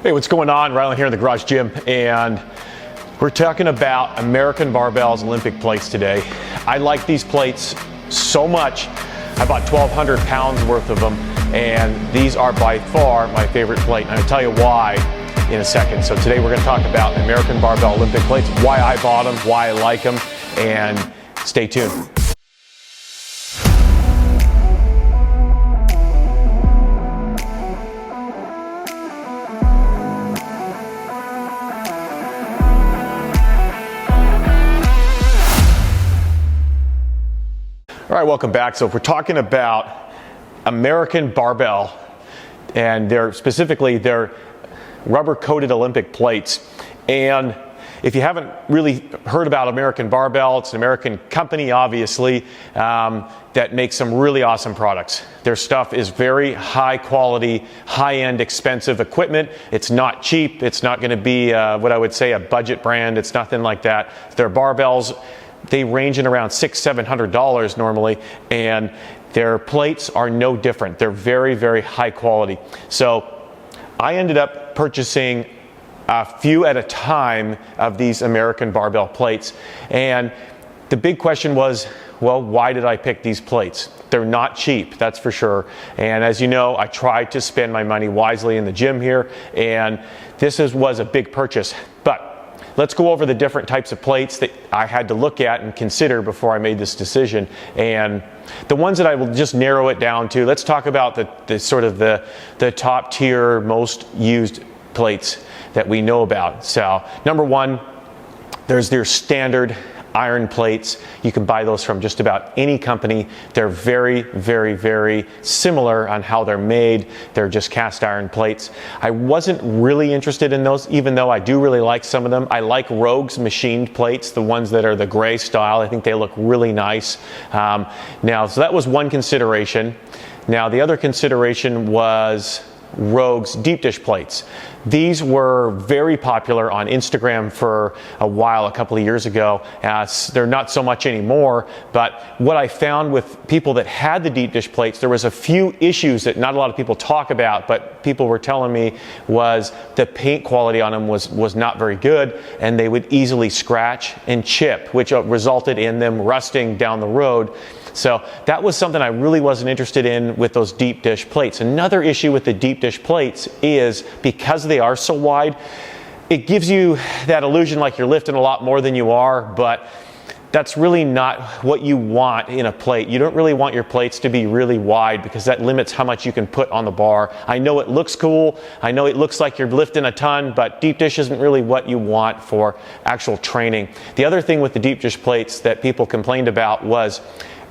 Hey, what's going on? Rylan here in the garage gym, and we're talking about American Barbell's Olympic plates today. I like these plates so much. I bought 1,200 pounds worth of them, and these are by far my favorite plate. And I'll tell you why in a second. So today we're going to talk about American Barbell Olympic plates, why I bought them, why I like them, and stay tuned. All right, welcome back. So if we're talking about American Barbell, and they're rubber-coated Olympic plates. And if you haven't really heard about American Barbell, it's an American company, obviously, that makes some really awesome products. Their stuff is very high quality, high-end, expensive equipment. It's not cheap. It's not going to be what I would say a budget brand. It's nothing like that. Their barbells, they range in around $600-700 normally, and their plates are no different. They're very, very high quality. So I ended up purchasing a few at a time of these American Barbell plates, and the big question was, well, why did I pick these plates? They're not cheap, that's for sure. And as you know, I tried to spend my money wisely in the gym here, and this was a big purchase. But let's go over the different types of plates that I had to look at and consider before I made this decision. And the ones that I will just narrow it down to, let's talk about the top tier, most used plates that we know about. So number one, there's their standard iron plates. You can buy those from just about any company. They're very, very, very similar on how they're made. They're just cast iron plates. I wasn't really interested in those, even though I do really like some of them. I like Rogue's machined plates, the ones that are the gray style. I think they look really nice. So that was one consideration. Now, the other consideration was Rogue's deep dish plates. These were very popular on Instagram for a while, a couple of years ago. They're not so much anymore, but what I found with people that had the deep dish plates, there was a few issues that not a lot of people talk about, but people were telling me was the paint quality on them was not very good, and they would easily scratch and chip, which resulted in them rusting down the road. So that was something I really wasn't interested in with those deep dish plates. Another issue with the deep dish plates is because they are so wide, it gives you that illusion like you're lifting a lot more than you are, but that's really not what you want in a plate. You don't really want your plates to be really wide because that limits how much you can put on the bar. I know it looks cool. I know it looks like you're lifting a ton, but deep dish isn't really what you want for actual training. The other thing with the deep dish plates that people complained about was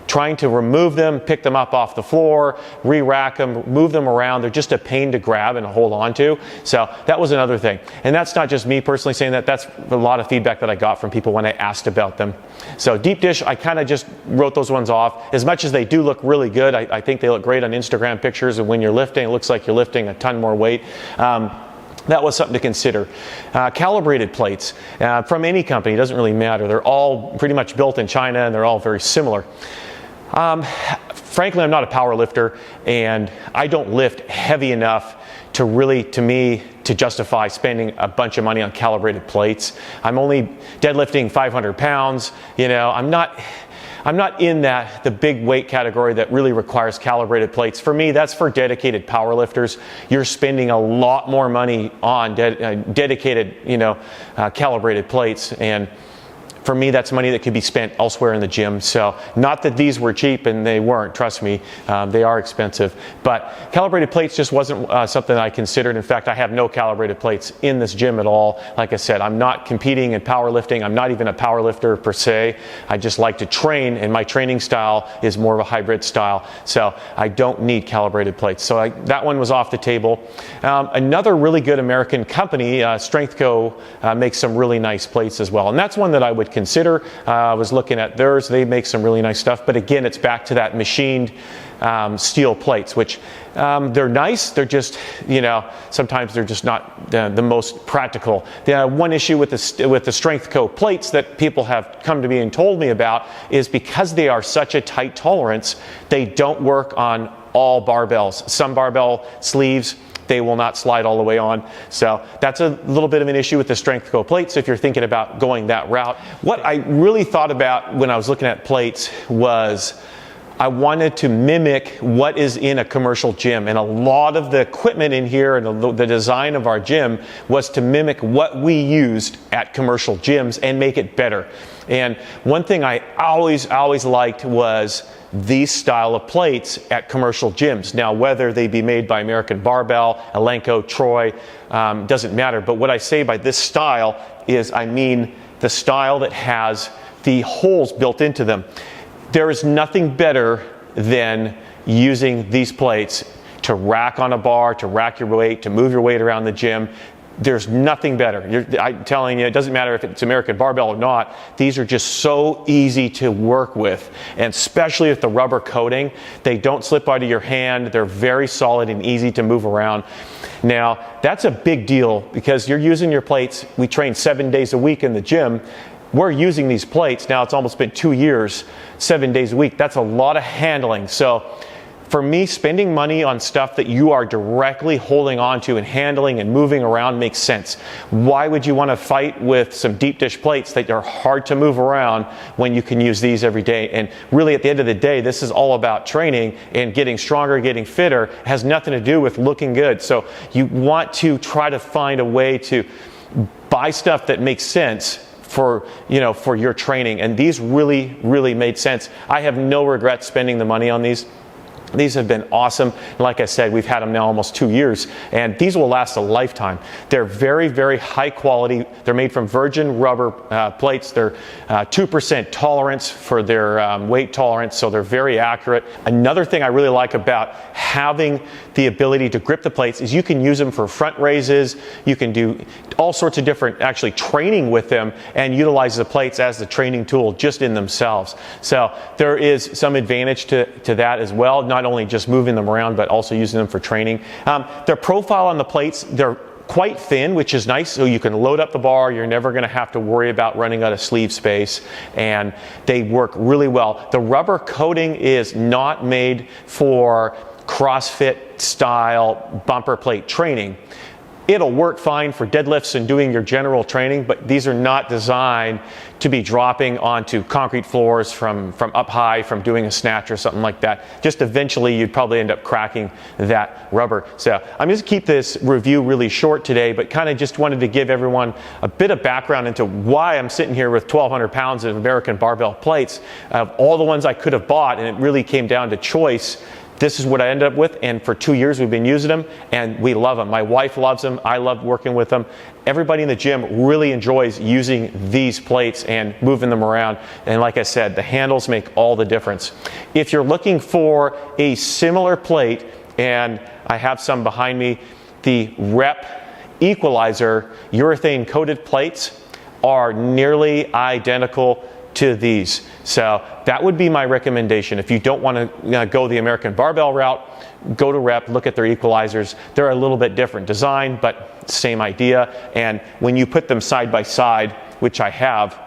trying to remove them, pick them up off the floor, re-rack them, move them around. They're just a pain to grab and hold on to. So that was another thing. And that's not just me personally saying that. That's a lot of feedback that I got from people when I asked about them. So deep dish, I kind of just wrote those ones off. As much as they do look really good, I think they look great on Instagram pictures, and when you're lifting, it looks like you're lifting a ton more weight. That was something to consider. Calibrated plates from any company, doesn't really matter. They're all pretty much built in China, and they're all very similar. Frankly, I'm not a power lifter, and I don't lift heavy enough to justify spending a bunch of money on calibrated plates. I'm only deadlifting 500 pounds. You know, I'm not in the big weight category that really requires calibrated plates. For me, that's for dedicated power lifters. You're spending a lot more money on dedicated, calibrated plates, and for me, that's money that could be spent elsewhere in the gym. So not that these were cheap, and they weren't, trust me, they are expensive. But calibrated plates just wasn't something I considered. In fact, I have no calibrated plates in this gym at all. Like I said, I'm not competing in powerlifting. I'm not even a power lifter per se. I just like to train, and my training style is more of a hybrid style. So I don't need calibrated plates. So that one was off the table. Another really good American company, Strength Co, makes some really nice plates as well. And that's one that I would consider. I was looking at theirs. They make some really nice stuff, but again, it's back to that machined steel plates, which they're nice. They're just, sometimes they're just not the most practical. The one issue with the Strength Co plates that people have come to me and told me about is because they are such a tight tolerance, they don't work on all barbells. Some barbell sleeves they will not slide all the way on. So that's a little bit of an issue with the Strength Co plates if you're thinking about going that route. What I really thought about when I was looking at plates was I wanted to mimic what is in a commercial gym, and a lot of the equipment in here and the design of our gym was to mimic what we used at commercial gyms and make it better. And one thing I always liked was these style of plates at commercial gyms. Now, whether they be made by American Barbell, Elenco, Troy, doesn't matter. But what I say by this style is I mean the style that has the holes built into them. There is nothing better than using these plates to rack on a bar, to rack your weight, to move your weight around the gym. There's nothing better. I'm telling you, it doesn't matter if it's American Barbell or not. These are just so easy to work with, and especially with the rubber coating. They don't slip out of your hand. They're very solid and easy to move around. Now, that's a big deal because you're using your plates. We train 7 days a week in the gym. We're using these plates. Now, it's almost been 2 years, 7 days a week. That's a lot of handling. So for me, spending money on stuff that you are directly holding onto and handling and moving around makes sense. Why would you want to fight with some deep dish plates that are hard to move around when you can use these every day? And really, at the end of the day, this is all about training and getting stronger, getting fitter. It has nothing to do with looking good. So you want to try to find a way to buy stuff that makes sense for your training, and these really made sense. I have no regrets spending the money on these. These have been awesome. Like I said, we've had them now almost 2 years, and these will last a lifetime. They're very high quality. They're made from virgin rubber plates. They're 2% tolerance for their weight tolerance, so they're very accurate. Another thing I really like about having the ability to grip the plates is you can use them for front raises. You can do all sorts of different training with them and utilize the plates as the training tool just in themselves. So there is some advantage to that as well. Not only just moving them around, but also using them for training. Their profile on the plates, they're quite thin, which is nice, so you can load up the bar. You're never going to have to worry about running out of sleeve space, and they work really well. The rubber coating is not made for CrossFit style bumper plate training. It'll work fine for deadlifts and doing your general training, but these are not designed to be dropping onto concrete floors from up high, from doing a snatch or something like that. Just eventually you'd probably end up cracking that rubber. So I'm just keep this review really short today, but kind of just wanted to give everyone a bit of background into why I'm sitting here with 1,200 pounds of American Barbell plates. Of all the ones I could have bought, and it really came down to choice, this is what I ended up with, and for 2 years we've been using them, and we love them. My wife loves them. I love working with them. Everybody in the gym really enjoys using these plates and moving them around. And like I said, the handles make all the difference. If you're looking for a similar plate, and I have some behind me, the Rep Equalizer urethane coated plates are nearly identical to these. So that would be my recommendation. If you don't want to go the American Barbell route, go to Rep, look at their equalizers. They're a little bit different design, but same idea. And when you put them side by side, which I have,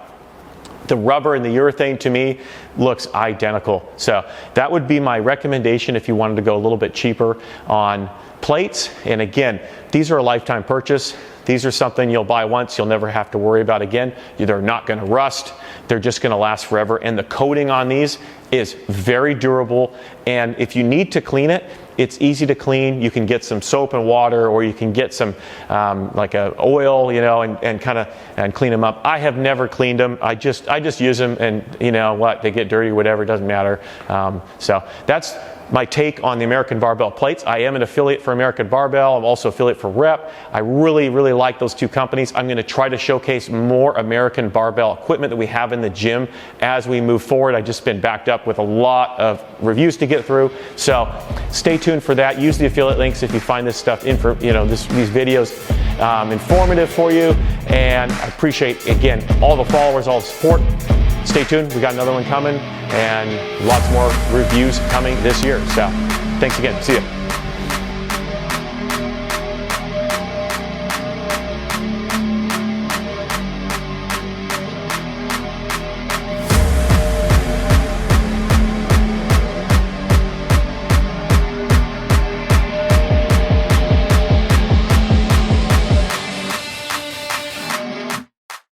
the rubber and the urethane to me looks identical. So that would be my recommendation if you wanted to go a little bit cheaper on plates. And again, these are a lifetime purchase. These are something you'll buy once, you'll never have to worry about again. They're not going to rust. They're just going to last forever. And the coating on these is very durable. And if you need to clean it, it's easy to clean. You can get some soap and water, or you can get some like a oil, and clean them up. I have never cleaned them. I just use them, and they get dirty or whatever, it doesn't matter. So that's my take on the American Barbell plates. I am an affiliate for American Barbell. I'm also affiliate for Rep. I really like those two companies. I'm going to try to showcase more American Barbell equipment that we have in the gym as we move forward. I've just been backed up with a lot of reviews to get through. So stay tuned for that. Use the affiliate links if you find this stuff these videos informative for you. And I appreciate, again, all the followers, all the support. Stay tuned. We got another one coming, and lots more reviews coming this year. So thanks again. See ya.